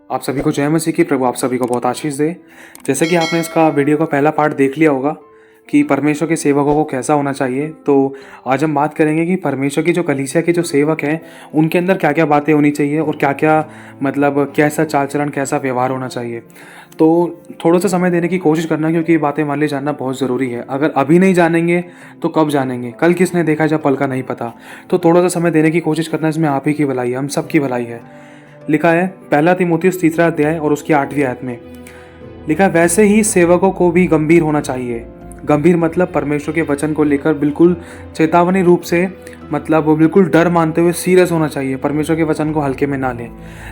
आप सभी को जय मसीह की। प्रभु आप सभी को बहुत आशीष दे। जैसे कि आपने इसका वीडियो का पहला पार्ट देख लिया होगा कि परमेश्वर के सेवकों को कैसा होना चाहिए, तो आज हम बात करेंगे कि परमेश्वर की जो कलीसिया के जो सेवक हैं उनके अंदर क्या क्या बातें होनी चाहिए और क्या क्या कैसा चाल चलन, कैसा व्यवहार होना चाहिए। तो थोड़ा सा समय देने की कोशिश करना, क्योंकि ये बातें हमारे लिए जानना बहुत ज़रूरी है। अगर अभी नहीं जानेंगे तो कब जानेंगे? कल किसने देखा जब पल का नहीं पता। तो थोड़ा सा समय देने की कोशिश करना, इसमें आप ही की भलाई है, हम सब की भलाई है। लिखा है पहला तीमुथियुस 3 अध्याय और उसकी 8वीं आयत में लिखा है, वैसे ही सेवकों को भी गंभीर होना चाहिए। गंभीर मतलब परमेश्वर के वचन को लेकर बिल्कुल चेतावनी रूप से, वो बिल्कुल डर मानते हुए सीरियस होना चाहिए। परमेश्वर के वचन को हल्के में ना लें।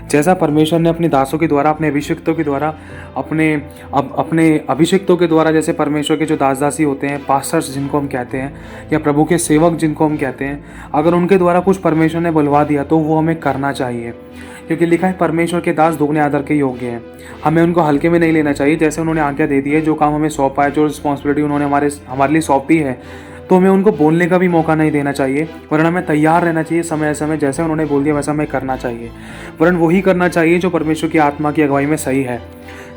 जैसा परमेश्वर ने अपने दासों के द्वारा, अपने अभिषिक्तों के द्वारा, अपने अभिषिक्तों के द्वारा, जैसे परमेश्वर के जो दास दासी होते हैं, पास्टर्स जिनको हम कहते हैं, या प्रभु के सेवक जिनको हम कहते हैं, अगर उनके द्वारा कुछ परमेश्वर ने बुलवा दिया तो वो हमें करना चाहिए, क्योंकि लिखा है परमेश्वर के दास दुगने आदर के योग्य हैं। हमें उनको हल्के में नहीं लेना चाहिए। जैसे उन्होंने आज्ञा दे दी है, जो काम हमें सौंपा है, जो रिस्पॉन्सिबिलिटी उन्होंने हमारे लिए सौंपी है, तो हमें उनको बोलने का भी मौका नहीं देना चाहिए, वरन हमें तैयार रहना चाहिए। समय समय जैसे उन्होंने बोल दिया वैसा हमें करना चाहिए, वरन वही करना चाहिए जो परमेश्वर की आत्मा की अगुवाई में सही है।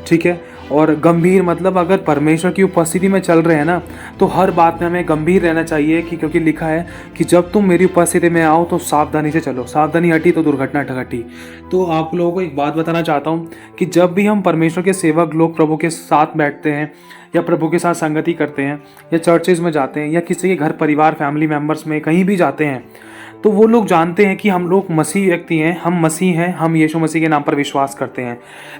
ठीक है। और गंभीर मतलब अगर परमेश्वर की उपस्थिति में चल रहे हैं ना, तो हर बात में हमें गंभीर रहना चाहिए क्योंकि लिखा है कि जब तुम मेरी उपस्थिति में आओ तो सावधानी से चलो। सावधानी हटी तो दुर्घटना घटी। तो आप लोगों को एक बात बताना चाहता हूँ कि जब भी हम परमेश्वर के सेवक लोग प्रभु के साथ बैठते हैं या प्रभु के साथ संगति करते हैं या चर्चेज में जाते हैं या किसी के घर परिवार फैमिली मेम्बर्स में कहीं भी जाते हैं, तो वो लोग जानते हैं कि हम लोग मसीह व्यक्ति हैं, हम मसीह हैं, हम यीशु मसीह के नाम पर विश्वास करते हैं।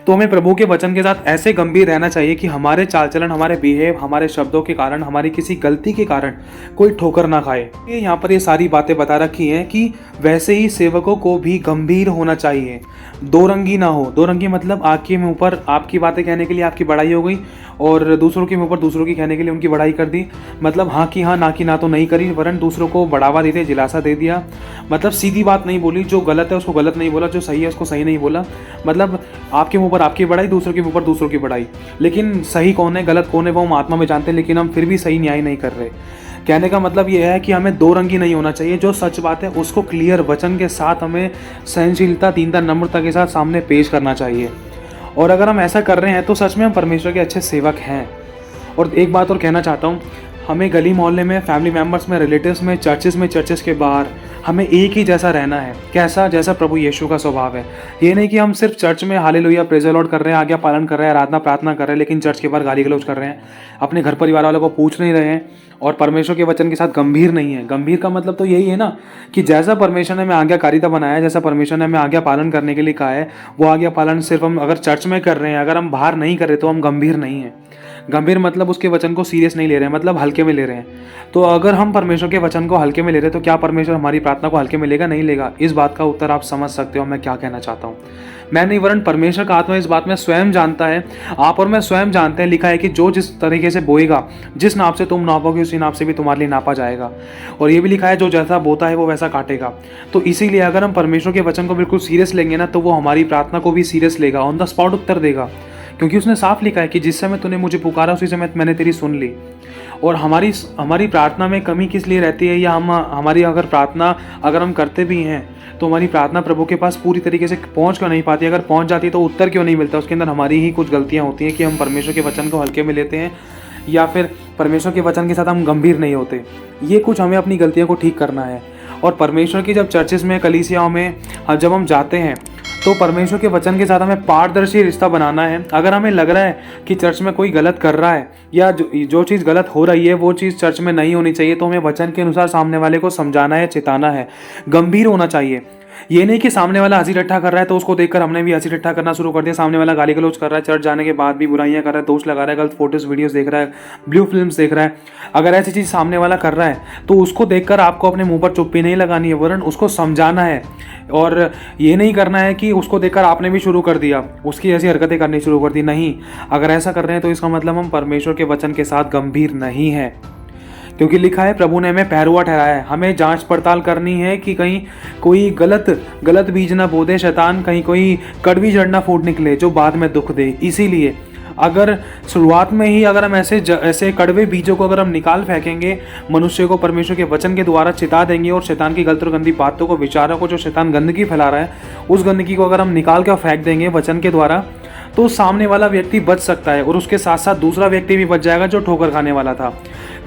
तो हमें प्रभु के वचन के साथ ऐसे गंभीर रहना चाहिए कि हमारे चाल चलन, हमारे बिहेव, हमारे शब्दों के कारण, हमारी किसी गलती के कारण कोई ठोकर ना खाए। यहाँ पर ये सारी बातें बता रखी हैं कि वैसे ही सेवकों को भी गंभीर होना चाहिए, दो रंगी ना हो। दो रंगी मतलब आपके मुँह पर आपकी बातें कहने के लिए आपकी बड़ाई हो गई और दूसरों के मुँह पर दूसरों की कहने के लिए उनकी बड़ाई कर दी। मतलब हाँ की हाँ, ना की ना तो नहीं करी, वरन दूसरों को बढ़ावा देते, दिलासा दे दिया। मतलब सीधी बात नहीं बोली, जो गलत है उसको गलत नहीं बोला, जो सही है उसको सही नहीं बोला। मतलब आपके मुंह पर आपकी बड़ाई, दूसरों के मुंह पर दूसरों की बड़ाई। लेकिन सही कौन है गलत कौन है वो हम आत्मा में जानते हैं, लेकिन हम फिर भी सही न्याय नहीं कर रहे। कहने का मतलब यह है कि हमें दो रंगी नहीं होना चाहिए। जो सच बात है उसको क्लियर वचन के साथ हमें सहनशीलता, दीनता, नम्रता के साथ सामने पेश करना चाहिए। और अगर हम ऐसा कर रहे हैं तो सच में हम परमेश्वर के अच्छे सेवक हैं। और एक बात और कहना चाहता हूँ, हमें गली मोहल्ले में, फैमिली मेम्बर्स में, रिलेटिव्स में, चर्चेस के बाहर हमें एक ही जैसा रहना है। कैसा? जैसा प्रभु यीशु का स्वभाव है। ये नहीं कि हम सिर्फ चर्च में हालेलुया प्रेज़ द लॉर्ड कर रहे हैं, आज्ञा पालन कर रहे हैं, आराधना प्रार्थना कर रहे हैं, लेकिन चर्च के बाहर गाली गलौज कर रहे हैं, अपने घर परिवार वालों को पूछ नहीं रहे हैं और परमेश्वर के वचन के साथ गंभीर नहीं है। गंभीर का मतलब तो यही है ना कि जैसा परमेश्वर ने हमें आज्ञाकारिता बनाया है, जैसा परमेश्वर ने हमें आज्ञा पालन करने के लिए कहा है, वो आज्ञा पालन सिर्फ हम अगर चर्च में कर रहे हैं, अगर हम बाहर नहीं कर रहे तो हम गंभीर नहीं है। गंभीर मतलब उसके वचन को सीरियस नहीं ले रहे हैं, मतलब हल्के में ले रहे हैं। तो अगर हम परमेश्वर के वचन को हल्के में ले रहे हैं तो क्या परमेश्वर हमारी प्रार्थना को हल्के में लेगा? नहीं लेगा। इस बात का उत्तर आप समझ सकते हो मैं क्या कहना चाहता हूँ। मैं नहीं, वरन परमेश्वर का आत्मा इस बात में स्वयं जानता है। आप और मैं स्वयं जानते हैं। लिखा है कि जो जिस तरीके से बोएगा, जिस नाप से तुम नापोगे उसी नाप से भी तुम्हारे लिए नापा जाएगा। और ये भी लिखा है जो जैसा बोता है वो वैसा काटेगा। तो इसीलिए अगर हम परमेश्वर के वचन को बिल्कुल सीरियस लेंगे ना, तो वो हमारी प्रार्थना को भी सीरियस लेगा, ऑन द स्पॉट उत्तर देगा, क्योंकि उसने साफ लिखा है कि जिस समय तूने मुझे पुकारा उसी समय मैंने तेरी सुन ली। और हमारी प्रार्थना में कमी किस लिए रहती है, या हमारी अगर प्रार्थना अगर हम करते भी हैं तो हमारी प्रार्थना प्रभु के पास पूरी तरीके से पहुंच क्यों नहीं पाती? अगर पहुंच जाती है तो उत्तर क्यों नहीं मिलता? उसके अंदर हमारी ही कुछ गलतियां होती हैं कि हम परमेश्वर के वचन को हल्के में लेते हैं या फिर परमेश्वर के वचन के साथ हम गंभीर नहीं होते। ये कुछ हमें अपनी गलतियों को ठीक करना है। और परमेश्वर की जब चर्चेस में, कलीसियाओं में जब हम जाते हैं तो परमेश्वर के वचन के साथ हमें पारदर्शी रिश्ता बनाना है। अगर हमें लग रहा है कि चर्च में कोई गलत कर रहा है या जो चीज़ गलत हो रही है वो चीज़ चर्च में नहीं होनी चाहिए, तो हमें वचन के अनुसार सामने वाले को समझाना है, चेताना है, गंभीर होना चाहिए। ये नहीं कि सामने वाला हंसी ठट्ठा कर रहा है तो उसको देखकर हमने भी हंसी ठट्ठा करना शुरू कर दिया। सामने वाला गाली गलौज कर रहा है, चर्च जाने के बाद भी बुराइयां कर रहा है, दोष लगा रहा है, गलत फोटोज वीडियोस देख रहा है, ब्लू फिल्म्स देख रहा है। अगर ऐसी चीज़ सामने वाला कर रहा है तो उसको देखकर आपको अपने मुंह पर चुप्पी नहीं लगानी है, वरन उसको समझाना है। और ये नहीं करना है कि उसको देखकर आपने भी शुरू कर दिया, उसकी ऐसी हरकतें करनी शुरू कर दी। नहीं, अगर ऐसा कर रहे हैं तो इसका मतलब हम परमेश्वर के वचन के साथ गंभीर नहीं है। क्योंकि लिखा है प्रभु ने हमें पैरुआ ठहराया है। हमें जांच पड़ताल करनी है कि कहीं कोई गलत बीज ना बो दे शैतान, कहीं कोई कड़वी जड़ ना फूट निकले जो बाद में दुख दे। इसीलिए अगर शुरुआत में ही अगर हम ऐसे कड़वे बीजों को अगर हम निकाल फेंकेंगे, मनुष्य को परमेश्वर के वचन के द्वारा चिता देंगे और शैतान की गलत और गंदी बातों को, विचारों को, जो शैतान गंदगी फैला रहा है, उस गंदगी को अगर हम निकाल कर फेंक देंगे वचन के द्वारा, तो सामने वाला व्यक्ति बच सकता है और उसके साथ साथ दूसरा व्यक्ति भी बच जाएगा जो ठोकर खाने वाला था।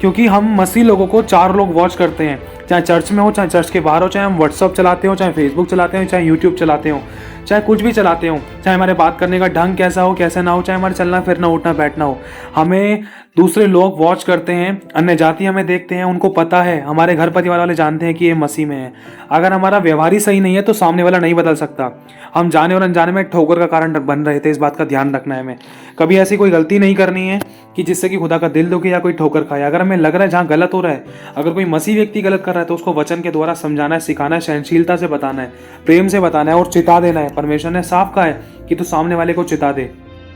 क्योंकि हम मसीह लोगों को 4 लोग वॉच करते हैं, चाहे चर्च में हो, चाहे चर्च के बाहर हो, चाहे हम व्हाट्सअप चलाते हो, चाहे फेसबुक चलाते हो, चाहे यूट्यूब चलाते हो, चाहे कुछ भी चलाते हो, चाहे हमारे बात करने का ढंग कैसा हो कैसा ना हो, चाहे हमारे चलना फिरना उठना बैठना हो, हमें दूसरे लोग वॉच करते हैं, अन्य जाति हमें देखते हैं, उनको पता है, हमारे घर परिवार वाले जानते हैं कि ये मसीह में है। अगर हमारा व्यवहार ही सही नहीं है तो सामने वाला नहीं बदल सकता। हम जाने और अनजाने में ठोकर का कारण बन रहे थे, इस बात का ध्यान रखना है हमें। कभी ऐसी कोई गलती नहीं करनी है कि जिससे कि खुदा का दिल दुखे या कोई ठोकर खाए। अगर हमें लग रहा है जहाँ गलत हो रहा है, अगर कोई मसीह व्यक्ति गलत कर रहा है, तो उसको वचन के द्वारा समझाना है, सिखाना है, सहनशीलता से बताना है, प्रेम से बताना है और चिता देना है। परमेश्वर ने साफ कहा है कि तू सामने वाले को चिता दे।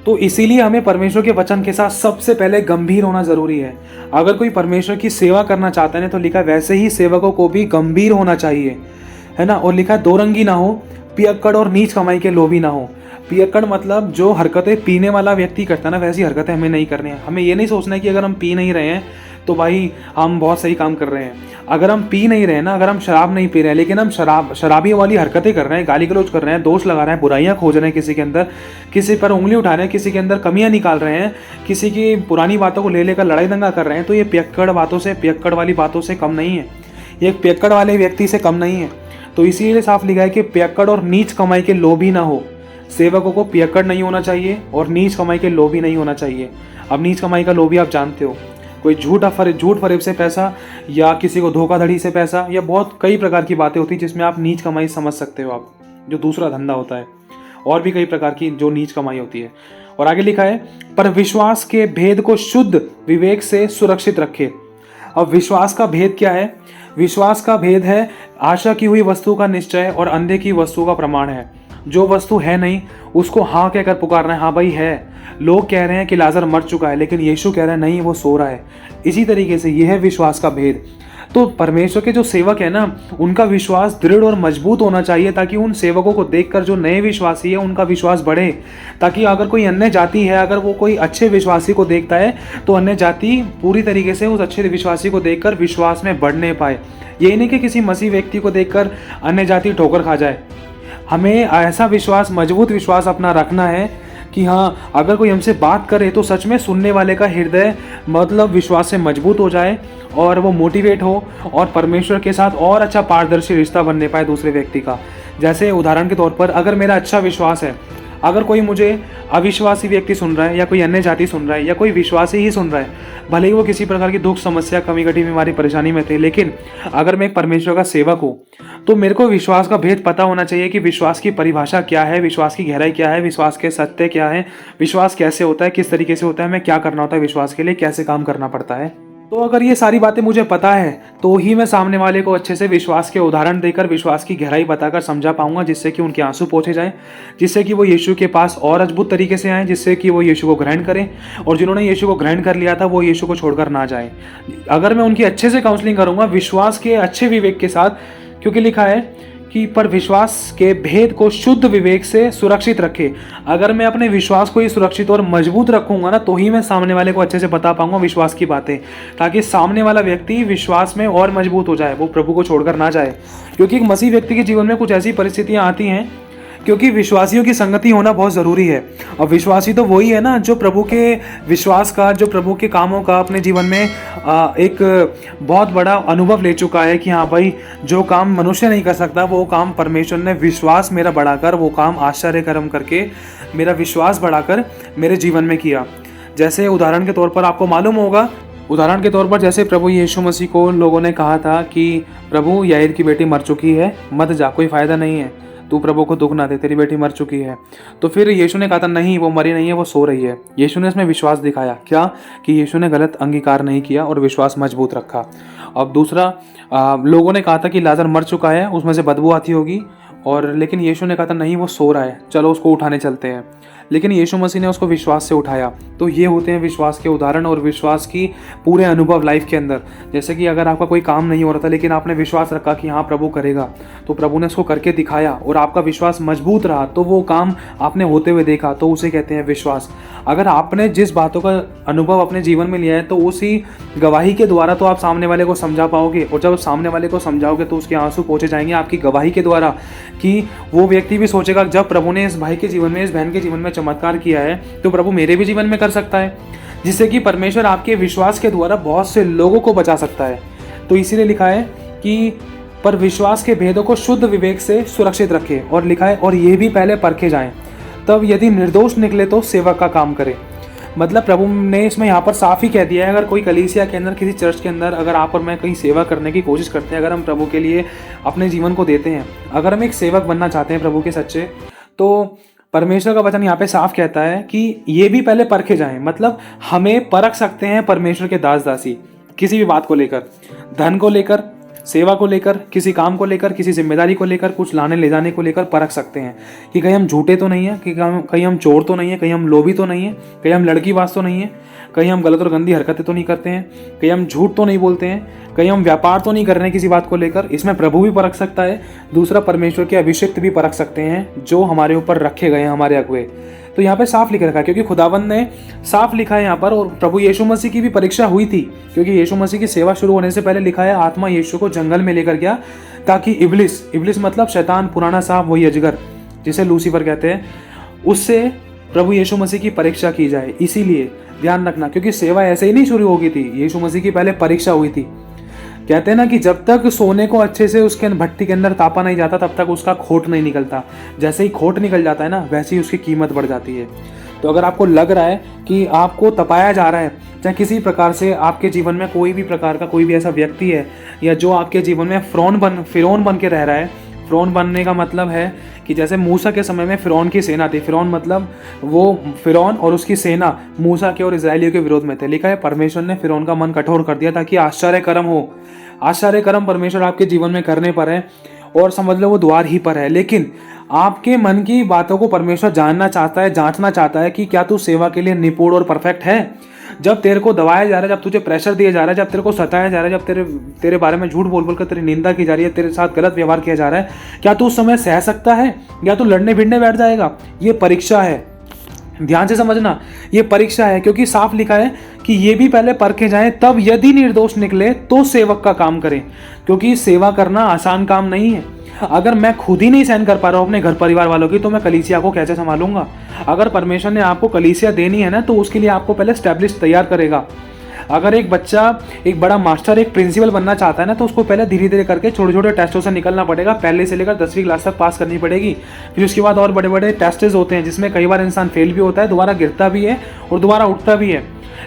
तो इसीलिए हमें परमेश्वर के वचन के साथ सबसे पहले गंभीर होना जरूरी है। अगर कोई परमेश्वर की सेवा करना चाहता है तो लिखा है वैसे ही सेवकों को भी गंभीर होना चाहिए, है ना। और लिखा है दो रंगी ना हो, पियक्कड़ और नीच कमाई के लोभी ना हो। पियक्कड़ मतलब जो हरकतें पीने वाला व्यक्ति करता है ना, वैसी हरकतें हमें नहीं करनी है। हमें ये नहीं सोचना है कि अगर हम पी नहीं रहे हैं तो भाई हम बहुत सही काम कर रहे हैं। अगर हम पी नहीं रहे हैं ना, अगर हम शराब नहीं पी रहे हैं लेकिन हम शराबी वाली हरकतें कर रहे हैं, गाली गलौज कर रहे हैं, दोष लगा रहे हैं, बुराइयां खोज रहे हैं किसी के अंदर, किसी पर उंगली उठा रहे हैं, किसी के अंदर कमियां निकाल रहे हैं, किसी की पुरानी बातों को ले लेकर लड़ाई दंगा कर रहे हैं, तो ये पियक्कड़ बातों से, पियक्कड़ वाली बातों से कम नहीं है। ये एक पियक्कड़ वाले व्यक्ति से कम नहीं है। तो इसीलिए साफ लिखा है कि पियक्कड़ और नीच कमाई के लोभी ना हो। सेवकों को पियक्कड़ नहीं होना चाहिए और नीच कमाई के लोभी नहीं होना चाहिए। अब नीच कमाई का लोभी आप जानते हो, कोई झूठ फरेब से पैसा, या किसी को धोखाधड़ी से पैसा, या बहुत कई प्रकार की बातें होती हैं जिसमें आप नीच कमाई समझ सकते हो, आप जो दूसरा धंधा होता है, और भी कई प्रकार की जो नीच कमाई होती है। और आगे लिखा है पर विश्वास के भेद को शुद्ध विवेक से सुरक्षित रखे। अब विश्वास का भेद क्या है? विश्वास का भेद है आशा की हुई वस्तु का निश्चय और अंधे की वस्तु का प्रमाण है। जो वस्तु है नहीं उसको हाँ कहकर पुकारना है, हाँ भाई है। लोग कह रहे हैं कि लाजर मर चुका है लेकिन यीशु कह रहे हैं नहीं, वो सो रहा है। इसी तरीके से यह है विश्वास का भेद। तो परमेश्वर के जो सेवक है ना, उनका विश्वास दृढ़ और मजबूत होना चाहिए ताकि उन सेवकों को देखकर जो नए विश्वासी है उनका विश्वास बढ़े। ताकि अगर कोई अन्य जाति है, अगर वो कोई अच्छे विश्वासी को देखता है तो अन्य जाति पूरी तरीके से उस अच्छे विश्वासी को देखकर विश्वास में बढ़ने पाए। यही नहीं कि किसी मसीह व्यक्ति को देखकर अन्य जाति ठोकर खा जाए। हमें ऐसा विश्वास, मजबूत विश्वास अपना रखना है कि हाँ, अगर कोई हमसे बात करे तो सच में सुनने वाले का हृदय मतलब विश्वास से मजबूत हो जाए और वो मोटिवेट हो और परमेश्वर के साथ और अच्छा पारदर्शी रिश्ता बनने पाए दूसरे व्यक्ति का। जैसे उदाहरण के तौर पर अगर मेरा अच्छा विश्वास है, अगर कोई मुझे अविश्वासी व्यक्ति सुन रहा है या कोई अन्य जाति सुन रहा है या कोई विश्वासी ही सुन रहा है, भले ही वो किसी प्रकार की दुख, समस्या, कमी कटी, बीमारी, परेशानी में थे, लेकिन अगर मैं एक परमेश्वर का सेवक हूँ तो मेरे को विश्वास का भेद पता होना चाहिए कि विश्वास की परिभाषा क्या है, विश्वास की गहराई क्या है, विश्वास के सत्य क्या है, विश्वास कैसे होता है, किस तरीके से होता है, हमें क्या करना होता है विश्वास के लिए, कैसे काम करना पड़ता है। तो अगर ये सारी बातें मुझे पता है तो ही मैं सामने वाले को अच्छे से विश्वास के उदाहरण देकर, विश्वास की गहराई बताकर समझा पाऊंगा, जिससे कि उनके आंसू पोंछे जाएं, जिससे कि वो यीशु के पास और अद्भुत तरीके से आएँ, जिससे कि वो यीशु को ग्रहण करें और जिन्होंने यीशु को ग्रहण कर लिया था वो यीशु को छोड़कर ना जाए। अगर मैं उनकी अच्छे से काउंसलिंग करूंगा विश्वास के अच्छे विवेक के साथ, क्योंकि लिखा है कि पर विश्वास के भेद को शुद्ध विवेक से सुरक्षित रखे। अगर मैं अपने विश्वास को ही सुरक्षित और मजबूत रखूंगा ना, तो ही मैं सामने वाले को अच्छे से बता पाऊंगा विश्वास की बातें, ताकि सामने वाला व्यक्ति विश्वास में और मजबूत हो जाए, वो प्रभु को छोड़कर ना जाए। क्योंकि एक मसीह व्यक्ति के जीवन में कुछ ऐसी परिस्थितियां आती हैं, क्योंकि विश्वासियों की संगति होना बहुत ज़रूरी है। और विश्वासी तो वही है ना जो प्रभु के विश्वास का, जो प्रभु के कामों का अपने जीवन में एक बहुत बड़ा अनुभव ले चुका है कि हाँ भाई, जो काम मनुष्य नहीं कर सकता वो काम परमेश्वर ने विश्वास मेरा बढ़ाकर, वो काम आश्चर्य कर्म करके मेरा विश्वास बढ़ाकर मेरे जीवन में किया। जैसे उदाहरण के तौर पर आपको मालूम होगा, उदाहरण के तौर पर जैसे प्रभु यीशु मसीह को लोगों ने कहा था कि प्रभु याईर की बेटी मर चुकी है, मत जा, कोई फ़ायदा नहीं है, तू प्रभु को दुख ना दे, तेरी बेटी मर चुकी है। तो फिर यीशु ने कहा था नहीं, वो मरी नहीं है, वो सो रही है। यीशु ने इसमें विश्वास दिखाया, क्या कि यीशु ने गलत अंगीकार नहीं किया और विश्वास मजबूत रखा। अब दूसरा, लोगों ने कहा था कि लाजर मर चुका है, उसमें से बदबू आती होगी, और लेकिन यीशु ने कहा था नहीं, वो सो रहा है, चलो उसको उठाने चलते हैं। लेकिन यीशु मसीह ने उसको विश्वास से उठाया। तो ये होते हैं विश्वास के उदाहरण और विश्वास की पूरे अनुभव लाइफ के अंदर। जैसे कि अगर आपका कोई काम नहीं हो रहा था लेकिन आपने विश्वास रखा कि हाँ प्रभु करेगा, तो प्रभु ने उसको करके दिखाया और आपका विश्वास मजबूत रहा, तो वो काम आपने होते हुए देखा, तो उसे कहते हैं विश्वास। अगर आपने जिस बातों का अनुभव अपने जीवन में लिया है तो उसी गवाही के द्वारा तो आप सामने वाले को समझा पाओगे, और जब सामने वाले को समझाओगे तो उसके आंसू पोंछे जाएंगे आपकी गवाही के द्वारा, कि वो व्यक्ति भी सोचेगा जब प्रभु ने इस भाई के जीवन में, इस बहन के जीवन में चमत्कार किया है तो प्रभु मेरे भी जीवन में कर सकता है, जिससे कि परमेश्वर आपके विश्वास के द्वारा बहुत से लोगों को बचा सकता है। तो इसीलिए लिखा है कि पर विश्वास के भेदों को शुद्ध विवेक से सुरक्षित रखे, और लिखा है और ये भी पहले परखे जाएं, तब यदि निर्दोष निकले तो सेवक का काम करे। मतलब प्रभु ने इसमें यहाँ पर साफ ही कह दिया है, अगर कोई कलीसिया के अंदर, किसी चर्च के अंदर अगर आप और मैं कहीं सेवा करने की कोशिश करते हैं, अगर हम प्रभु के लिए अपने जीवन को देते हैं, अगर हम एक सेवक बनना चाहते हैं प्रभु के सच्चे, तो परमेश्वर का वचन यहाँ पे साफ कहता है कि ये भी पहले परखे जाएं। मतलब हमें परख सकते हैं परमेश्वर के दास दासी किसी भी बात को लेकर, धन को लेकर, सेवा को लेकर, किसी काम को लेकर, किसी जिम्मेदारी को लेकर, कुछ लाने ले जाने को लेकर परख सकते हैं कि कहीं हम झूठे तो नहीं है, कि कहीं हम चोर तो नहीं है, कहीं हम लोभी तो नहीं है, कहीं हम लड़कीबाज तो नहीं है, कहीं हम गलत और गंदी हरकतें तो नहीं करते हैं, कहीं हम झूठ तो नहीं बोलते हैं, कहीं हम व्यापार तो नहीं कर रहे हैं किसी बात को लेकर। इसमें प्रभु भी परख सकता है, दूसरा परमेश्वर के अभिषिक्त भी परख सकते हैं जो हमारे ऊपर रखे गए हैं, हमारे अगुए। तो यहाँ पे साफ लिख रखा है, क्योंकि खुदावंद ने साफ लिखा है यहाँ पर, और प्रभु यीशु मसीह की भी परीक्षा हुई थी, क्योंकि यीशु मसीह की सेवा शुरू होने से पहले लिखा है आत्मा यीशु को जंगल में लेकर गया ताकि इब्लिस मतलब शैतान, पुराना सांप, वही अजगर जिसे लूसीफर कहते हैं, उससे प्रभु यीशु मसीह की परीक्षा की जाए। इसीलिए ध्यान रखना, क्योंकि सेवा ऐसे ही नहीं शुरू होगी थी, यीशु मसीह की पहले परीक्षा हुई थी। कहते हैं ना कि जब तक सोने को अच्छे से उसके भट्टी के अंदर तापा नहीं जाता तब तक उसका खोट नहीं निकलता। जैसे ही खोट निकल जाता है ना, वैसे ही उसकी कीमत बढ़ जाती है। तो अगर आपको लग रहा है कि आपको तपाया जा रहा है, चाहे किसी प्रकार से आपके जीवन में कोई भी प्रकार का कोई भी ऐसा व्यक्ति है, या जो आपके जीवन में फिरौन बन के रह रहा है। फिरौन बनने का मतलब है कि जैसे मूसा के समय में फिरौन की सेना थी, फिरौन मतलब वो फिरौन और उसकी सेना मूसा के और इजरायलियों के विरोध में थे। लिखा है परमेश्वर ने फिरौन का मन कठोर कर दिया ताकि आश्चर्य कर्म हो। आश्चर्य कर्म परमेश्वर आपके जीवन में करने पर है, और समझ लो वो द्वार ही पर है। लेकिन आपके मन की बातों को परमेश्वर जानना चाहता है, जांचना चाहता है कि क्या तू सेवा के लिए निपुण और परफेक्ट है। जब तेरे को दबाया जा रहा है, जब तुझे प्रेशर दिया जा रहा है, जब तेरे को सताया जा रहा है, जब तेरे बारे में झूठ बोल बोल कर तेरी निंदा की जा रही है, तेरे साथ गलत व्यवहार किया जा रहा है, क्या तू उस समय सह सकता है, या तू लड़ने भिड़ने बैठ जाएगा? ये परीक्षा है, ध्यान से समझना, ये परीक्षा है। क्योंकि साफ लिखा है कि ये भी पहले परखे जाएं, तब यदि निर्दोष निकले तो सेवक का काम करें। क्योंकि सेवा करना आसान काम नहीं है। अगर मैं खुद ही नहीं सहन कर पा रहा हूँ अपने घर परिवार वालों की, तो मैं कलीसिया को कैसे संभालूंगा? अगर परमेश्वर ने आपको कलीसिया देनी है ना, तो उसके लिए आपको पहले स्टैब्लिश तैयार करेगा। अगर एक बच्चा एक बड़ा मास्टर, एक प्रिंसिपल बनना चाहता है ना, तो उसको पहले धीरे धीरे करके छोटे छोटे टेस्टों से निकलना पड़ेगा। पहले से लेकर 10वीं क्लास तक पास करनी पड़ेगी। फिर उसके बाद और बड़े बड़े टेस्टेज होते हैं, जिसमें कई बार इंसान फेल भी होता है, दोबारा गिरता भी है और दोबारा उठता भी है।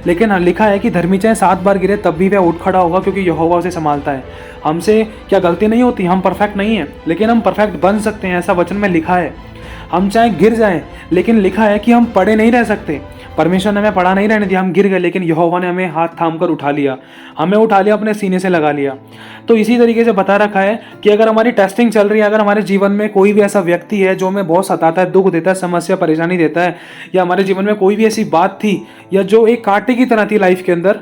लेकिन लिखा है कि धर्मी चाहे 7 बार गिरे तब भी वह उठ खड़ा होगा, क्योंकि यहोवा उसे संभालता है। हमसे क्या गलती नहीं होती, हम परफेक्ट नहीं है, लेकिन हम परफेक्ट बन सकते हैं, ऐसा वचन में लिखा है। हम चाहे गिर जाएं, लेकिन लिखा है कि हम पड़े नहीं रह सकते। परमेश्वर ने हमें पड़ा नहीं रहने दिया, हम गिर गए, लेकिन यहोवा ने हमें हाथ थाम कर उठा लिया, हमें उठा लिया, अपने सीने से लगा लिया। तो इसी तरीके से बता रखा है कि अगर हमारी टेस्टिंग चल रही है, अगर हमारे जीवन में कोई भी ऐसा व्यक्ति है जो हमें बहुत सताता है, दुख देता है, समस्या परेशानी देता है, या हमारे जीवन में कोई भी ऐसी बात थी या जो एक कांटे की तरह थी लाइफ के अंदर,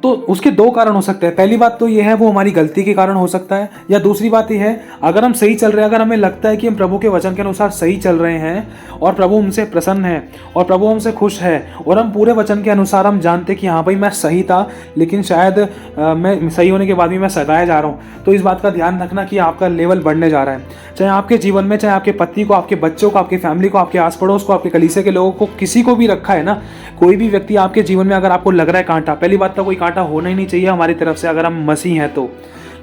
तो उसके 2 कारण हो सकते हैं। पहली बात तो ये है, वो हमारी गलती के कारण हो सकता है, या दूसरी बात ये है, अगर हम सही चल रहे हैं, अगर हमें लगता है कि हम प्रभु के वचन के अनुसार सही चल रहे हैं और प्रभु हमसे प्रसन्न है और प्रभु हमसे खुश है, और हम पूरे वचन के अनुसार हम जानते कि हाँ भाई मैं सही था, लेकिन शायद मैं सही होने के बाद भी मैं सताया जा रहा हूँ, तो इस बात का ध्यान रखना कि आपका लेवल बढ़ने जा रहा है। चाहे आपके जीवन में, चाहे आपके पति को, आपके बच्चों को, आपकी फैमिली को, आपके आस पड़ोस को, आपके कलीसिया के लोगों को, किसी को भी रखा है ना, कोई भी व्यक्ति आपके जीवन में अगर आपको लग रहा है कांटा, पहली बात तो कोई कांटा होना ही नहीं चाहिए हमारी तरफ से, अगर हम मसीह हैं तो।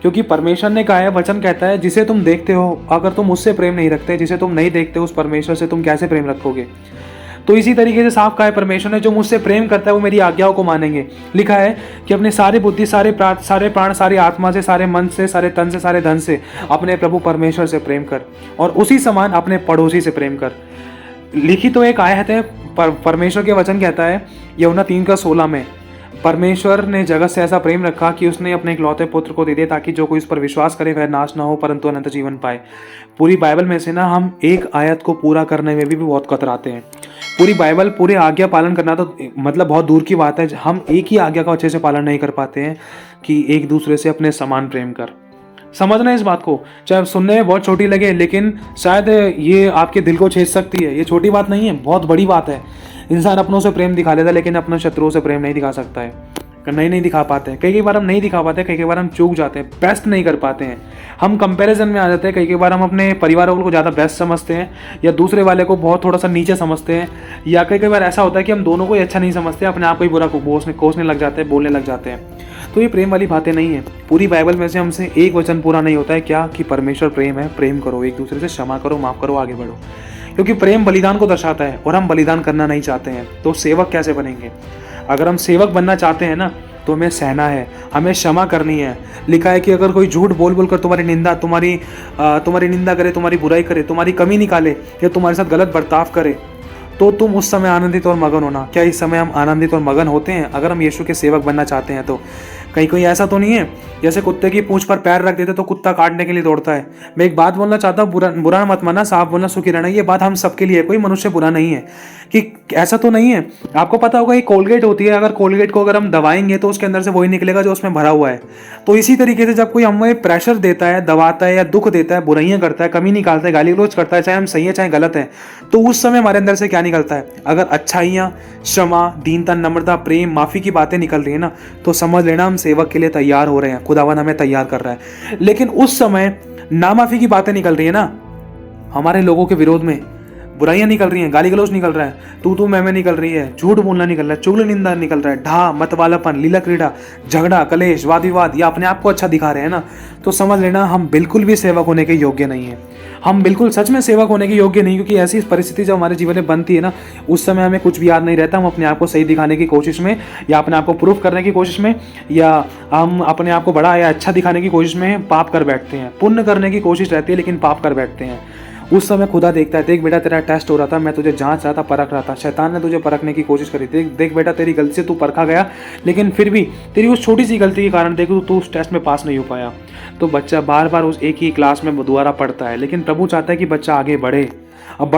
क्योंकि परमेश्वर ने कहा है, वचन कहता है, जिसे तुम देखते हो अगर तुम उससे प्रेम नहीं रखते, जिसे तुम नहीं देखते उस परमेश्वर से तुम कैसे प्रेम रखोगे? तो इसी तरीके से साफ कहा है परमेश्वर ने, जो मुझसे प्रेम करता है वो मेरी आज्ञाओं को मानेंगे। लिखा है कि अपने सारी बुद्धि, सारे प्राण, सारी आत्मा से, सारे मन से, सारे तन से, सारे धन से अपने प्रभु परमेश्वर से प्रेम कर, और उसी समान अपने पड़ोसी से प्रेम कर। लिखी तो एक आयत है, परमेश्वर के वचन कहता है यूहन्ना 3:16 में, परमेश्वर ने जगत से ऐसा प्रेम रखा कि उसने अपने इकलौते पुत्र को दे दिया, ताकि जो कोई इस पर विश्वास करे वह नाश ना हो परंतु अनंत जीवन पाए। पूरी बाइबल में से ना हम एक आयत को पूरा करने में भी बहुत कतराते हैं, पूरी बाइबल, पूरे आज्ञा पालन करना तो मतलब बहुत दूर की बात है। हम एक ही आज्ञा का अच्छे से पालन नहीं कर पाते हैं कि एक दूसरे से अपने समान प्रेम कर। समझना इस बात को, चाहे सुनने में बहुत छोटी लगे, लेकिन शायद ये आपके दिल को छेद सकती है। ये छोटी बात नहीं है, बहुत बड़ी बात है। इंसान अपनों से प्रेम दिखा लेता है, लेकिन अपने शत्रुओं से प्रेम नहीं दिखा सकता है। नहीं दिखा पाते हैं। कई बार हम नहीं दिखा पाते, कई बार हम चूक जाते हैं, बेस्ट नहीं कर पाते हैं, हम कंपैरिजन में आ जाते हैं। कई बार हम अपने परिवार वालों को ज़्यादा बेस्ट समझते हैं, या दूसरे वाले को बहुत थोड़ा सा नीचे समझते हैं, या कई बार ऐसा होता है कि हम दोनों को ही अच्छा नहीं समझते, अपने आप को ही बुरा कोसने लग जाते हैं, बोलने लग जाते हैं। तो ये प्रेम वाली बातें नहीं है। पूरी बाइबल में से हमसे एक वचन पूरा नहीं होता है, क्या कि परमेश्वर प्रेम है, प्रेम करो, एक दूसरे से क्षमा करो, माफ करो, आगे बढ़ो। क्योंकि प्रेम बलिदान को दर्शाता है, और हम बलिदान करना नहीं चाहते हैं। तो सेवक कैसे बनेंगे? अगर हम सेवक बनना चाहते हैं ना, तो हमें सहना है, हमें क्षमा करनी है। लिखा है कि अगर कोई झूठ बोल बोल कर तुम्हारी निंदा करे, तुम्हारी बुराई करे, तुम्हारी कमी निकाले, या तुम्हारे साथ गलत बर्ताव करे, तो तुम उस समय आनंदित और मगन होना। क्या इस समय हम आनंदित और मगन होते हैं? अगर हम यीशु के सेवक बनना चाहते हैं तो कहीं कोई ऐसा तो नहीं है जैसे कुत्ते की पूंछ पर पैर रख देते तो कुत्ता काटने के लिए दौड़ता है। मैं एक बात बोलना चाहता हूँ, बुरा मत मानना, साफ बोलना, सुखी रहना, ये बात हम सबके लिए है। कोई मनुष्य बुरा नहीं है, कि ऐसा तो नहीं है। आपको पता होगा, ये कोलगेट होती है, अगर कोलगेट को अगर हम दबाएंगे तो उसके अंदर से वही निकलेगा जो उसमें भरा हुआ है। तो इसी तरीके से जब कोई हमें प्रेशर देता है, दबाता है, या दुख देता है, बुराइयां करता है, कमी निकालता है, गाली गलौज करता है, चाहे हम सही है चाहे गलत है, तो उस समय हमारे अंदर से क्या निकलता है? अगर अच्छाइयाँ, क्षमा, दीनता, नम्रता, प्रेम, माफी की बातें निकल रही है ना, तो समझ लेना हम सेवक के लिए तैयार हो रहे हैं, खुदावन हमें तैयार कर रहा है। लेकिन उस समय नामाफी की बातें निकल रही है ना, हमारे लोगों के विरोध में बुराइयां निकल रही हैं, गाली गलौज निकल रहा है, तू मैं निकल रही है, झूठ बोलना निकल रहा है, चुगली निंदा निकल रहा है, ढा मतवालापन, लीला क्रीड़ा, झगड़ा, कलेश, वाद विवाद, या अपने आप को अच्छा दिखा रहे हैं ना, तो समझ लेना हम बिल्कुल भी सेवक होने के योग्य नहीं है। हम बिल्कुल सच में सेवक होने के योग्य नहीं, क्योंकि ऐसी परिस्थिति जब हमारे जीवन में बनती है ना, उस समय हमें कुछ भी याद नहीं रहता। हम अपने आप को सही दिखाने की कोशिश में, या अपने आप को प्रूफ करने की कोशिश में, या हम अपने आप को बड़ा या अच्छा दिखाने की कोशिश में पाप कर बैठते हैं। पुण्य करने की कोशिश रहती है, लेकिन पाप कर बैठते हैं। उस समय खुदा देखता है, देख बेटा तेरा टेस्ट हो रहा था, मैं तुझे जांच रहा था, परख रहा था, शैतान ने तुझे परखने की कोशिश करी, देख बेटा तेरी गलती से तू परखा गया, लेकिन फिर भी तेरी उस छोटी सी गलती के कारण देखो तू उस टेस्ट में पास नहीं हो पाया। तो बच्चा बार बार उस एक ही क्लास में दोबारा पढ़ता है, लेकिन प्रभु चाहता है कि बच्चा आगे बढ़े। अब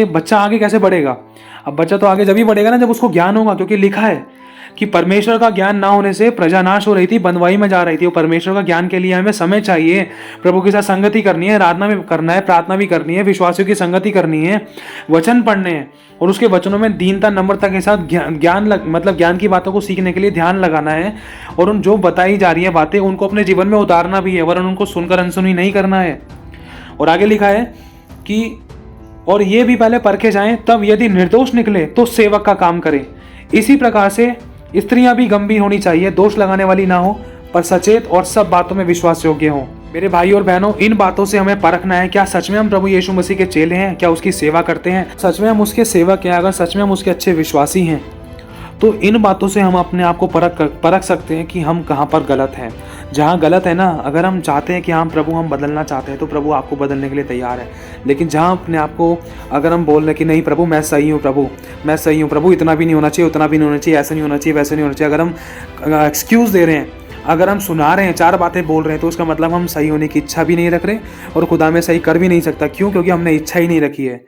बच्चा आगे कैसे बढ़ेगा? अब बच्चा तो आगे जब ही बढ़ेगा ना, जब उसको ज्ञान होगा, क्योंकि लिखा है कि परमेश्वर का ज्ञान ना होने से प्रजा नाश हो रही थी, बंदवाई में जा रही थी। और परमेश्वर का ज्ञान के लिए हमें समय चाहिए, प्रभु के साथ संगति करनी है, आराधना भी करना है, प्रार्थना भी करनी है, विश्वासियों की संगति करनी है, वचन पढ़ने हैं, और उसके वचनों में दीनता, नम्रता के साथ ज्ञान की बातों को सीखने के लिए ध्यान लगाना है, और उन जो बताई जा रही है बातें उनको अपने जीवन में उतारना भी है, वरन उनको सुनकर अनसुनी नहीं करना है। और आगे लिखा है कि और ये भी पहले परखे जाएं, तब यदि निर्दोष निकले तो सेवक का काम करें। इसी प्रकार से स्त्रियां भी गंभीर होनी चाहिए, दोष लगाने वाली ना हो, पर सचेत और सब बातों में विश्वास योग्य हो। मेरे भाई और बहनों, इन बातों से हमें परखना है, क्या सच में हम प्रभु यीशु मसीह के चेले हैं? क्या उसकी सेवा करते हैं? सच में हम उसके सेवक हैं? अगर सच में हम उसके अच्छे विश्वासी हैं, तो इन बातों से हम अपने आप को परख सकते हैं कि हम कहाँ पर गलत हैं। जहाँ गलत है ना, अगर हम चाहते हैं कि हाँ प्रभु हम बदलना चाहते हैं, तो प्रभु आपको बदलने के लिए तैयार है। लेकिन जहाँ अपने आप को अगर हम बोल रहे कि नहीं प्रभु मैं सही हूँ, प्रभु इतना भी नहीं होना चाहिए, उतना भी नहीं होना चाहिए, ऐसा नहीं होना चाहिए, वैसे नहीं होना चाहिए, अगर हम एक्सक्यूज़ दे रहे हैं, अगर हम सुना रहे हैं, चार बातें बोल रहे हैं, तो उसका मतलब हम सही होने की इच्छा भी नहीं रख रहे, और खुदा में सही कर भी नहीं सकता। क्यों? क्योंकि हमने इच्छा ही नहीं रखी है।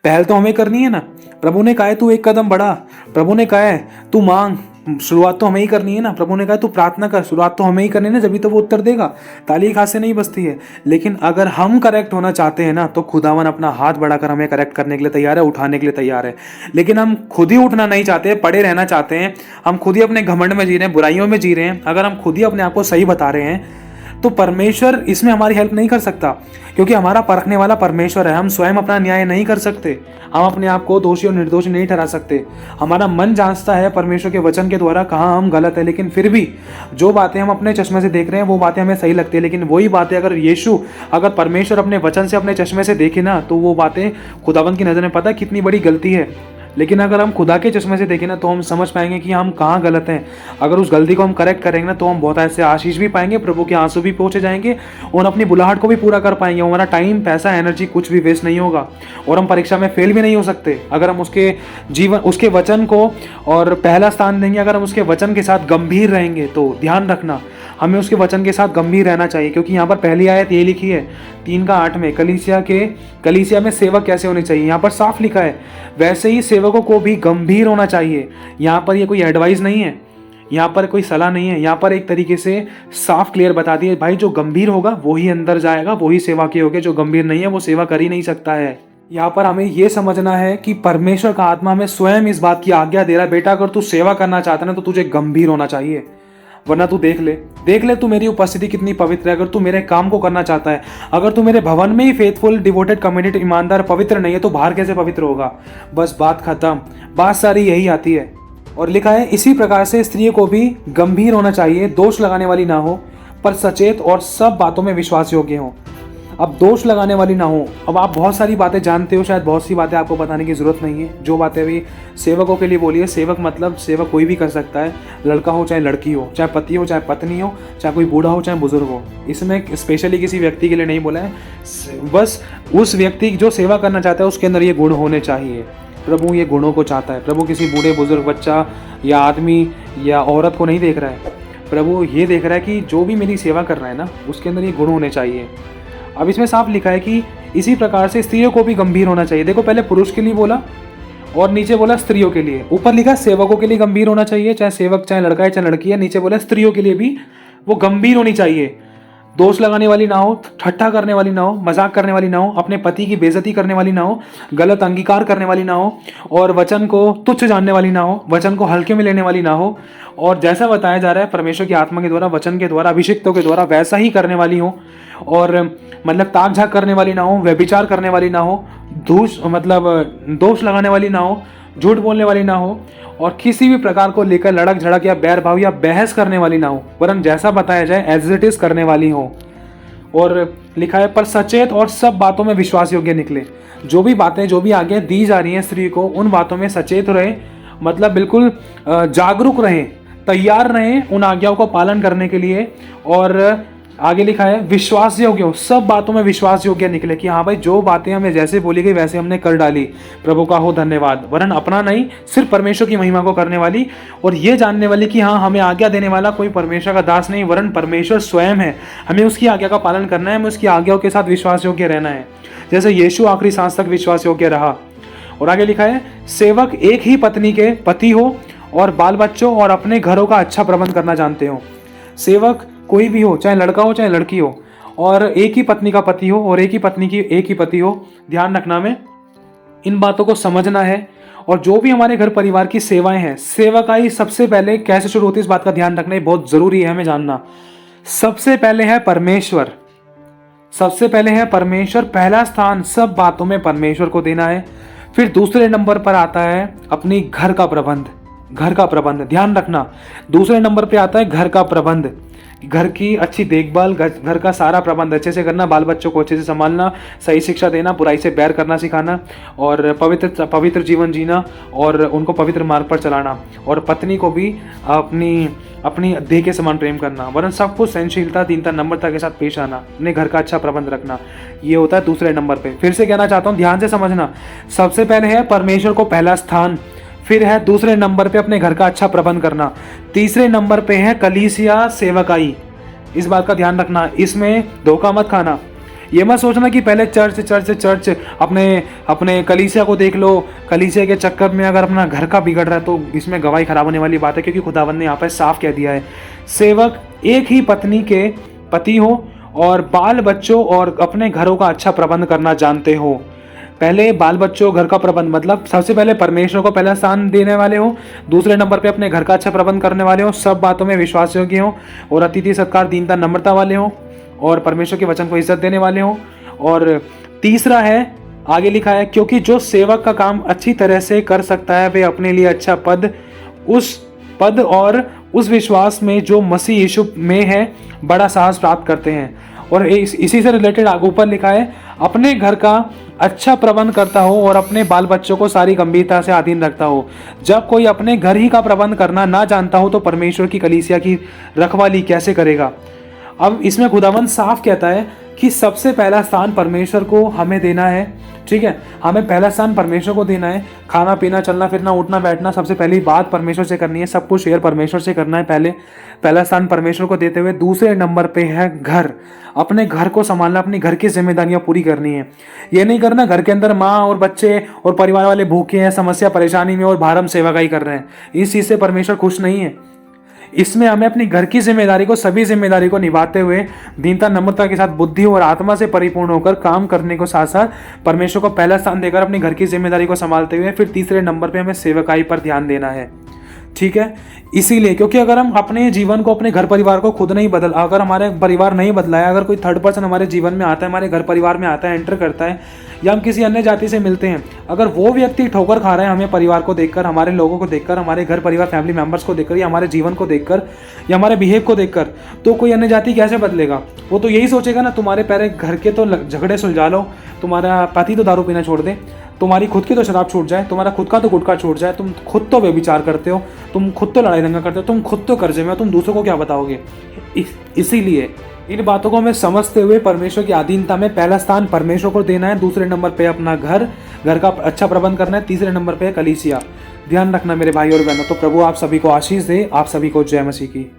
पहल तो हमें करनी है ना। प्रभु ने कहा है तू एक कदम बढ़ा, प्रभु ने कहा है तू मांग, शुरुआत तो हमें ही करनी है ना। प्रभु ने कहा तू प्रार्थना कर, शुरुआत तो हमें ही करनी है ना, जब भी तो वो उत्तर देगा। ताली हाथ से नहीं बजती है। लेकिन अगर हम करेक्ट होना चाहते हैं ना, तो खुदावन अपना हाथ बढ़ाकर हमें करेक्ट करने के लिए तैयार है, उठाने के लिए तैयार है। लेकिन हम खुद ही उठना नहीं चाहते, पड़े रहना चाहते हैं, हम खुद ही अपने घमंड में जी रहे हैं, बुराइयों में जी रहे हैं। अगर हम खुद ही अपने आप को सही बता रहे हैं, तो परमेश्वर इसमें हमारी हेल्प नहीं कर सकता, क्योंकि हमारा परखने वाला परमेश्वर है। हम स्वयं अपना न्याय नहीं कर सकते, हम अपने आप को दोषी और निर्दोष नहीं ठहरा सकते। हमारा मन जांचता है परमेश्वर के वचन के द्वारा कहाँ हम गलत है, लेकिन फिर भी जो बातें हम अपने चश्मे से देख रहे हैं वो बातें हमें सही लगती है। लेकिन वही बातें अगर परमेश्वर अपने वचन से अपने चश्मे से देखे ना, तो वो बातें खुदावंत की नज़र में पता है कितनी बड़ी गलती है। लेकिन अगर हम खुदा के चश्मे से देखें ना, तो हम समझ पाएंगे कि हम कहाँ गलत हैं। अगर उस गलती को हम करेक्ट करेंगे ना, तो हम बहुत ऐसे आशीष भी पाएंगे, प्रभु के आंसू भी पहुँचे जाएंगे, और अपनी बुलाहट को भी पूरा कर पाएंगे। हमारा टाइम, पैसा, एनर्जी कुछ भी वेस्ट नहीं होगा, और हम परीक्षा में फेल भी नहीं हो सकते। अगर हम उसके वचन को और पहला स्थान देंगे, अगर हम उसके वचन के साथ गंभीर रहेंगे, तो ध्यान रखना हमें उसके वचन के साथ गंभीर रहना चाहिए, क्योंकि यहाँ पर पहली आयत ये लिखी है 3:8 में, कलीसिया में सेवक कैसे होने चाहिए। यहाँ पर साफ लिखा है वैसे ही सेवकों को भी गंभीर होना चाहिए। यहाँ पर ये कोई एडवाइस नहीं है, यहाँ पर कोई सलाह नहीं है, यहाँ पर एक तरीके से साफ क्लियर बता दिया भाई जो गंभीर होगा वो ही अंदर जाएगा, वो ही सेवा के होगे, जो गंभीर नहीं है वो सेवा कर ही नहीं सकता है। यहाँ पर हमें ये समझना है कि परमेश्वर का आत्मा हमें स्वयं इस बात की आज्ञा दे रहा है, बेटा अगर तू सेवा करना चाहता है ना तो तुझे गंभीर होना चाहिए, वरना तू देख ले तू मेरी उपस्थिति कितनी पवित्र है। अगर तू मेरे काम को करना चाहता है, अगर तू मेरे भवन में ही फेथफुल, डिवोटेड, कमिटेड, ईमानदार, पवित्र नहीं है तो बाहर कैसे पवित्र होगा। बस बात खत्म, बात सारी यही आती है। और लिखा है इसी प्रकार से स्त्रियों को भी गंभीर होना चाहिए, दोष लगाने वाली ना हो, पर सचेत और सब बातों में विश्वास योग्य हो। अब दोष लगाने वाली ना हो, अब आप बहुत सारी बातें जानते हो, शायद बहुत सी बातें आपको बताने की जरूरत नहीं है। जो बातें भी सेवकों के लिए बोली है, सेवक मतलब सेवक कोई भी कर सकता है, लड़का हो चाहे लड़की हो, चाहे पति हो चाहे पत्नी हो, चाहे कोई बूढ़ा हो चाहे बुजुर्ग हो। इसमें स्पेशली किसी व्यक्ति के लिए नहीं बोला है, बस उस व्यक्ति जो सेवा करना चाहता है उसके अंदर ये गुण होने चाहिए। प्रभु ये गुणों को चाहता है। प्रभु किसी बूढ़े बुजुर्ग, बच्चा या आदमी या औरत को नहीं देख रहा है, प्रभु ये देख रहा है कि जो भी मेरी सेवा कर रहा है ना उसके अंदर ये गुण होने चाहिए। अब इसमें साफ लिखा है कि इसी प्रकार से स्त्रियों को भी गंभीर होना चाहिए। देखो पहले पुरुष के लिए बोला और नीचे बोला स्त्रियों के लिए। ऊपर लिखा सेवकों के लिए गंभीर होना चाहिए, चाहे सेवक चाहे लड़का है चाहे लड़की है। नीचे बोला स्त्रियों के लिए भी वो गंभीर होनी चाहिए, दोष लगाने वाली ना हो, ठट्ठा करने वाली ना हो, मजाक करने वाली ना हो, अपने पति की बेइज्जती करने वाली ना हो, गलत अंगीकार करने वाली ना हो, और वचन को तुच्छ जानने वाली ना हो, वचन को हल्के में लेने वाली ना हो। और जैसा बताया जा रहा है परमेश्वर की आत्मा के द्वारा, वचन के द्वारा, अभिषिक्तों के द्वारा वैसा ही करने वाली हो। और मतलब ताक झाक करने वाली ना हो, व्यभिचार करने वाली ना हो, दोष लगाने वाली ना हो, झूठ बोलने वाली ना हो, और किसी भी प्रकार को लेकर लड़क झड़क या बैर भाव या बहस करने वाली ना हो, वरन जैसा बताया जाए एज इट इज करने वाली हो। और लिखा है पर सचेत और सब बातों में विश्वास योग्य निकले। जो भी बातें, जो भी आज्ञा दी जा रही हैं स्त्री को, उन बातों में सचेत रहे, मतलब बिल्कुल जागरूक रहें, तैयार रहें उन आज्ञाओं को पालन करने के लिए। और आगे लिखा है विश्वास योग्य हो, सब बातों में विश्वास योग्य निकले कि हाँ भाई जो बातें हमें जैसे बोली गई वैसे हमने कर डाली, प्रभु का हो धन्यवाद। वरन अपना नहीं, सिर्फ परमेश्वर की महिमा को करने वाली और ये जानने वाली कि हाँ हमें आज्ञा देने वाला कोई परमेश्वर का दास नहीं वरन परमेश्वर स्वयं है। हमें उसकी आज्ञा का पालन करना है, हमें उसकी आज्ञाओं के साथ विश्वास योग्य रहना है, जैसे यीशु आखिरी सांस तक विश्वास योग्य रहा। और आगे लिखा है सेवक एक ही पत्नी के पति हो और बाल बच्चों और अपने घरों का अच्छा प्रबंध करना जानते हो। सेवक कोई भी हो, चाहे लड़का हो चाहे लड़की हो, और एक ही पत्नी का पति हो और एक ही पत्नी की एक ही पति हो। ध्यान रखना, में इन बातों को समझना है। और जो भी हमारे घर परिवार की सेवाएं हैं, सेवकाई सबसे पहले कैसे शुरू होती है इस बात का ध्यान रखना बहुत जरूरी है हमें जानना। सबसे पहले है परमेश्वर, सबसे पहले है परमेश्वर, पहला स्थान सब बातों में परमेश्वर को देना है। फिर दूसरे नंबर पर आता है अपनी घर का प्रबंध, घर का प्रबंध ध्यान रखना। दूसरे नंबर पे आता है घर का प्रबंध, घर की अच्छी देखभाल, घर का सारा प्रबंध अच्छे से करना, बाल बच्चों को अच्छे से संभालना, सही शिक्षा देना, बुराई से बैर करना सिखाना, और पवित्र जीवन जीना और उनको पवित्र मार्ग पर चलाना। और पत्नी को भी अपनी देह के समान प्रेम करना, वरन सब कुछ सहनशीलता, दीनता, नम्रता के साथ पेश आना, अपने घर का अच्छा प्रबंध रखना। ये होता है दूसरे नंबर पे। फिर से कहना चाहता हूँ, ध्यान से समझना, सबसे पहले है परमेश्वर को पहला स्थान, फिर है दूसरे नंबर पे अपने घर का अच्छा प्रबंध करना, तीसरे नंबर पे है कलीसिया सेवकाई। इस बात का ध्यान रखना, इसमें धोखा मत खाना। ये मत सोचना कि पहले चर्च अपने कलीसिया को देख लो, कलीसिया के चक्कर में अगर अपना घर का बिगड़ रहा है तो इसमें गवाही खराब होने वाली बात है, क्योंकि खुदावंद ने यहाँ पर साफ कह दिया है सेवक एक ही पत्नी के पति हो और बाल बच्चों और अपने घरों का अच्छा प्रबंध करना जानते हो। पहले बाल बच्चों, घर का प्रबंध, मतलब सबसे पहले परमेश्वर को पहला स्थान देने वाले हो, दूसरे नंबर पे अपने घर का अच्छा प्रबंध करने वाले हो, सब बातों में विश्वास योग्य हो, और अतिथि सत्कार, दीनता, नम्रता वाले हो, और परमेश्वर के वचन को इज्जत देने वाले हो। और तीसरा है, आगे लिखा है क्योंकि जो सेवक का काम अच्छी तरह से कर सकता है वे अपने लिए अच्छा उस पद और उस विश्वास में जो मसीह यीशु में है बड़ा साहस प्राप्त करते हैं। और इसी से रिलेटेड आगे ऊपर लिखा है अपने घर का अच्छा प्रबंध करता हो और अपने बाल बच्चों को सारी गंभीरता से अधीन रखता हो। जब कोई अपने घर ही का प्रबंध करना ना जानता हो तो परमेश्वर की कलीसिया की रखवाली कैसे करेगा। अब इसमें खुदावंद साफ कहता है कि सबसे पहला स्थान परमेश्वर को हमें देना है। ठीक है, हमें पहला स्थान परमेश्वर को देना है। खाना पीना, चलना फिरना, उठना बैठना, सबसे पहली बात परमेश्वर से करनी है। सब कुछ शेयर परमेश्वर से करना है। पहला स्थान परमेश्वर को देते हुए दूसरे नंबर पे है घर। अपने घर को संभालना, अपनी घर की जिम्मेदारियां पूरी करनी है। ये नहीं करना घर के अंदर माँ और बच्चे और परिवार वाले भूखे हैं, समस्या परेशानी में और भारम सेवाकाई कर रहे हैं। इस चीज से परमेश्वर खुश नहीं है। इसमें हमें अपनी घर की जिम्मेदारी को, सभी जिम्मेदारी को निभाते हुए दीनता नम्रता के साथ बुद्धि और आत्मा से परिपूर्ण होकर काम करने को साथ साथ परमेश्वर को पहला स्थान देकर अपनी घर की जिम्मेदारी को संभालते हुए फिर तीसरे नंबर पे हमें सेवकाई पर ध्यान देना है। ठीक है, इसीलिए क्योंकि अगर हम अपने जीवन को, अपने घर परिवार को खुद नहीं अगर हमारे परिवार नहीं बदला है, अगर कोई थर्ड पर्सन हमारे जीवन में आता है, हमारे घर परिवार में आता है, एंटर करता है, या हम किसी अन्य जाति से मिलते हैं, अगर वो व्यक्ति ठोकर खा रहा है हमें परिवार को देखकर, हमारे लोगों को देखकर, हमारे घर परिवार फैमिली मेंबर्स को देखकर, या हमारे जीवन को देखकर, या हमारे बिहेव को देखकर, तो कोई अन्य जाति कैसे बदलेगा? वो तो यही सोचेगा ना, तुम्हारे पहले घर के तो झगड़े सुलझा लो, तुम्हारा पति तो दारू पीना छोड़ दे, तुम्हारी खुद की तो शराब छूट जाए, तुम्हारा खुद का तो गुटखा छूट जाए, तुम खुद तो व्यभिचार करते हो, तुम खुद तो लड़ाई दंगा करते हो, तुम खुद तो कर्जे में हो, तुम दूसरों को क्या बताओगे? इसीलिए इन बातों को हमें समझते हुए परमेश्वर की अधीनता में पहला स्थान परमेश्वर को देना है, दूसरे नंबर पे अपना घर का अच्छा प्रबंध करना है, तीसरे नंबर पे कलीसिया। ध्यान रखना मेरे भाई और बहनों। तो प्रभु आप सभी को आशीष दे, आप सभी को जय मसीह की।